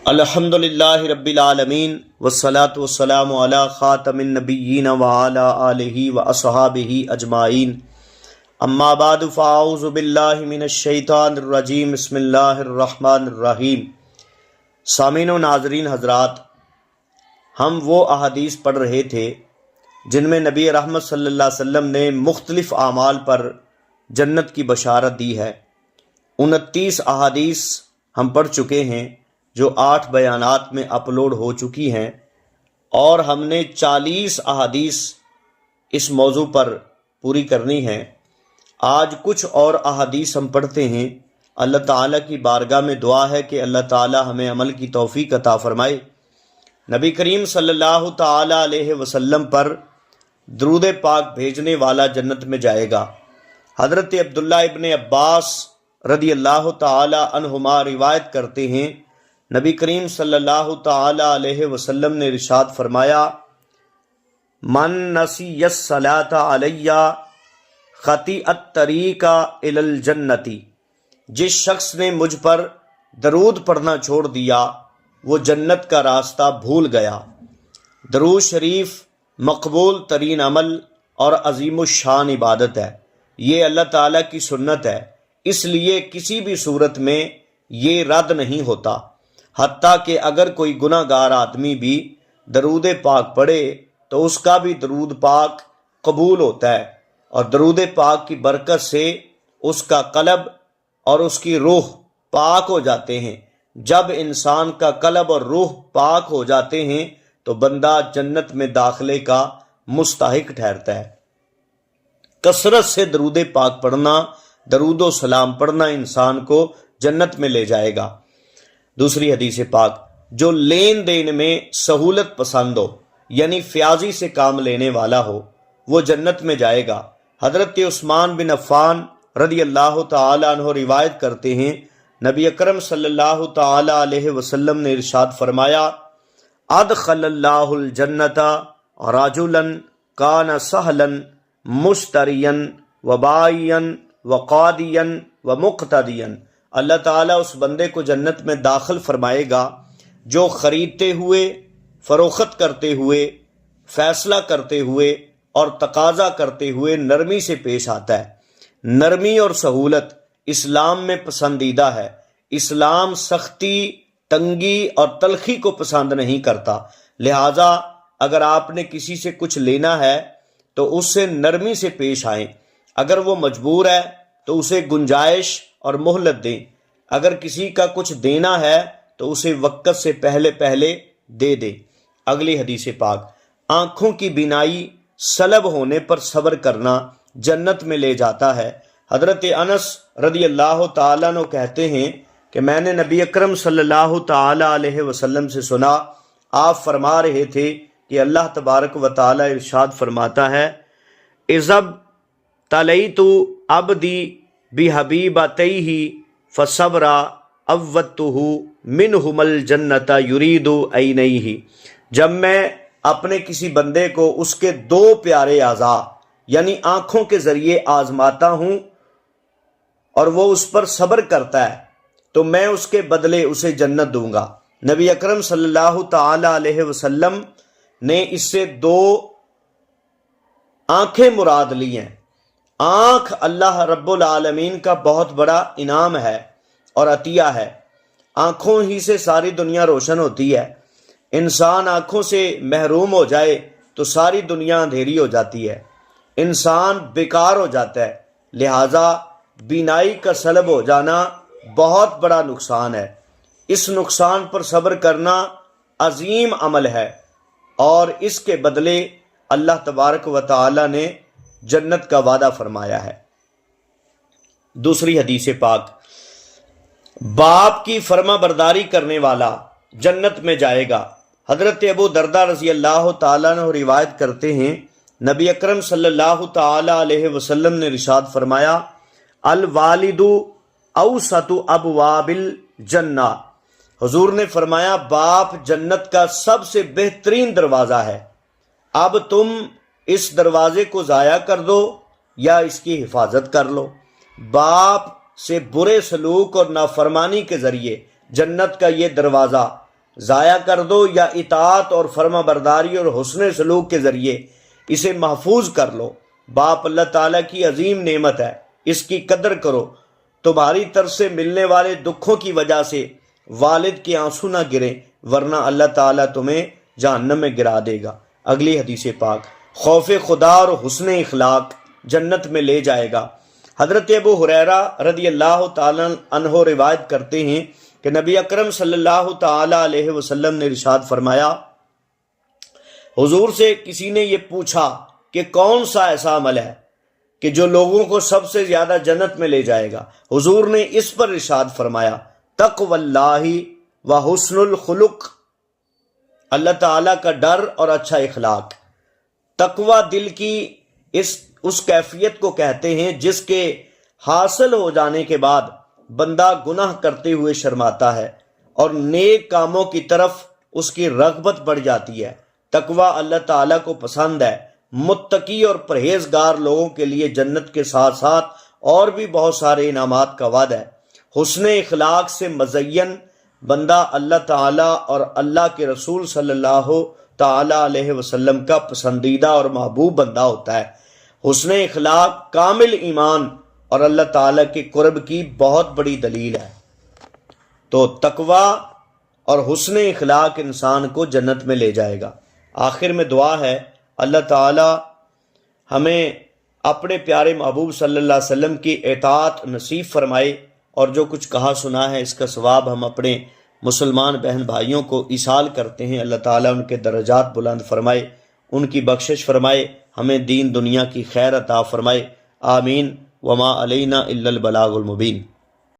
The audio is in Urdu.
الحمدللہ رب العالمین والصلاة والسلام علی خاتم النبیین وعلی آلہ واصحابہ اجمعین اما بعد فاعوذ باللہ من الشیطان الرجیم بسم اللہ الرحمن الرحیم۔ سامعین و ناظرین حضرات، ہم وہ احادیث پڑھ رہے تھے جن میں نبی رحمت صلی اللہ علیہ وسلم نے مختلف اعمال پر جنت کی بشارت دی ہے۔ 29 احادیث ہم پڑھ چکے ہیں جو 8 بیانات میں اپلوڈ ہو چکی ہیں، اور ہم نے 40 احادیث اس موضوع پر پوری کرنی ہیں۔ آج کچھ اور احادیث ہم پڑھتے ہیں۔ اللہ تعالیٰ کی بارگاہ میں دعا ہے کہ اللہ تعالیٰ ہمیں عمل کی توفیق عطا فرمائے۔ نبی کریم صلی اللہ تعالیٰ علیہ وسلم پر درود پاک بھیجنے والا جنت میں جائے گا۔ حضرت عبداللہ ابن عباس رضی اللہ تعالیٰ عنہما روایت کرتے ہیں، نبی کریم صلی اللہ تعالی علیہ وسلم نے ارشاد فرمایا، من نسی الصلاۃ علی خطیئ الطریق الی الجنۃ، جس شخص نے مجھ پر درود پڑھنا چھوڑ دیا وہ جنت کا راستہ بھول گیا۔ درود شریف مقبول ترین عمل اور عظیم الشان عبادت ہے۔ یہ اللہ تعالیٰ کی سنت ہے، اس لیے کسی بھی صورت میں یہ رد نہیں ہوتا، حتیٰ کہ اگر کوئی گناہ گار آدمی بھی درود پاک پڑھے تو اس کا بھی درود پاک قبول ہوتا ہے، اور درود پاک کی برکت سے اس کا قلب اور اس کی روح پاک ہو جاتے ہیں۔ جب انسان کا قلب اور روح پاک ہو جاتے ہیں تو بندہ جنت میں داخلے کا مستحق ٹھہرتا ہے۔ کثرت سے درود پاک پڑھنا، درود و سلام پڑھنا انسان کو جنت میں لے جائے گا۔ دوسری حدیث پاک، جو لین دین میں سہولت پسند ہو یعنی فیاضی سے کام لینے والا ہو وہ جنت میں جائے گا۔ حضرت عثمان بن عفان رضی اللہ تعالی عنہ روایت کرتے ہیں، نبی اکرم صلی اللہ تعالی علیہ وسلم نے ارشاد فرمایا، ادخل اللہ الجنت رجلا کان سہلا مشتریا وبائیا وقادیا ومقتدیا، اللہ تعالیٰ اس بندے کو جنت میں داخل فرمائے گا جو خریدتے ہوئے، فروخت کرتے ہوئے، فیصلہ کرتے ہوئے اور تقاضا کرتے ہوئے نرمی سے پیش آتا ہے۔ نرمی اور سہولت اسلام میں پسندیدہ ہے۔ اسلام سختی، تنگی اور تلخی کو پسند نہیں کرتا، لہٰذا اگر آپ نے کسی سے کچھ لینا ہے تو اس سے نرمی سے پیش آئیں۔ اگر وہ مجبور ہے تو اسے گنجائش اور مہلت دیں۔ اگر کسی کا کچھ دینا ہے تو اسے وقت سے پہلے دے دیں۔ اگلی حدیث پاک، آنکھوں کی بینائی سلب ہونے پر صبر کرنا جنت میں لے جاتا ہے۔ حضرت انس رضی اللہ تعالیٰ عنہ کہتے ہیں کہ میں نے نبی اکرم صلی اللہ تعالی علیہ وسلم سے سنا، آپ فرما رہے تھے کہ اللہ تبارک و تعالی ارشاد فرماتا ہے، اذب تلیت عبدی بحبیبتیہ فصبر عوضتہ منہم الجنت یرید عینیہ، جب میں اپنے کسی بندے کو اس کے 2 پیارے اعضاء یعنی آنکھوں کے ذریعے آزماتا ہوں اور وہ اس پر صبر کرتا ہے تو میں اس کے بدلے اسے جنت دوں گا۔ نبی اکرم صلی اللہ تعالی علیہ وسلم نے اس سے 2 آنکھیں مراد لی ہیں۔ آنکھ اللہ رب العالمین کا بہت بڑا انعام ہے اور عطیہ ہے۔ آنکھوں ہی سے ساری دنیا روشن ہوتی ہے۔ انسان آنکھوں سے محروم ہو جائے تو ساری دنیا اندھیری ہو جاتی ہے، انسان بیکار ہو جاتا ہے، لہٰذا بینائی کا سلب ہو جانا بہت بڑا نقصان ہے۔ اس نقصان پر صبر کرنا عظیم عمل ہے، اور اس کے بدلے اللہ تبارک و تعالی نے جنت کا وعدہ فرمایا ہے۔ دوسری حدیث پاک، باپ کی فرما برداری کرنے والا جنت میں جائے گا۔ حضرت ابو درداء رضی اللہ تعالیٰ عنہ روایت کرتے ہیں، نبی اکرم صلی اللہ تعالی علیہ وسلم نے ارشاد فرمایا، الوالد اوسط ابواب الجنہ، حضور نے فرمایا باپ جنت کا سب سے بہترین دروازہ ہے۔ اب تم اس دروازے کو ضائع کر دو یا اس کی حفاظت کر لو۔ باپ سے برے سلوک اور نافرمانی کے ذریعے جنت کا یہ دروازہ ضائع کر دو یا اطاعت اور فرما برداری اور حسن سلوک کے ذریعے اسے محفوظ کر لو۔ باپ اللہ تعالیٰ کی عظیم نعمت ہے، اس کی قدر کرو۔ تمہاری طرف سے ملنے والے دکھوں کی وجہ سے والد کے آنسو نہ گریں، ورنہ اللہ تعالیٰ تمہیں جہنم میں گرا دے گا۔ اگلی حدیث پاک، خوف خدا اور حسن اخلاق جنت میں لے جائے گا۔ حضرت ابو ہریرہ رضی اللہ تعالیٰ عنہ روایت کرتے ہیں کہ نبی اکرم صلی اللہ تعالیٰ علیہ وسلم نے ارشاد فرمایا، حضور سے کسی نے یہ پوچھا کہ کون سا ایسا عمل ہے کہ جو لوگوں کو سب سے زیادہ جنت میں لے جائے گا؟ حضور نے اس پر ارشاد فرمایا، تقوی اللہ و حسن الخلق، اللہ تعالیٰ کا ڈر اور اچھا اخلاق۔ تقوی دل کی اس کیفیت کو کہتے ہیں جس کے حاصل ہو جانے کے بعد بندہ گناہ کرتے ہوئے شرماتا ہے اور نیک کاموں کی طرف اس کی رغبت بڑھ جاتی ہے۔ تقوی اللہ تعالیٰ کو پسند ہے۔ متقی اور پرہیزگار لوگوں کے لیے جنت کے ساتھ ساتھ اور بھی بہت سارے انعامات کا وعدہ ہے۔ حسن اخلاق سے مزین بندہ اللہ تعالیٰ اور اللہ کے رسول صلی اللہ تعالیٰ علیہ وسلم کا پسندیدہ اور محبوب بندہ ہوتا ہے۔ حسن اخلاق کامل ایمان اور اللہ تعالیٰ کے قرب کی بہت بڑی دلیل ہے۔ تو تقوی اور حسن اخلاق انسان کو جنت میں لے جائے گا۔ آخر میں دعا ہے، اللہ تعالیٰ ہمیں اپنے پیارے محبوب صلی اللہ علیہ وسلم کی اطاعت نصیب فرمائے، اور جو کچھ کہا سنا ہے اس کا ثواب ہم اپنے مسلمان بہن بھائیوں کو ایصال کرتے ہیں۔ اللہ تعالیٰ ان کے درجات بلند فرمائے، ان کی بخشش فرمائے، ہمیں دین دنیا کی خیر عطا فرمائے، آمین۔ وما علینا الا البلاغ المبین۔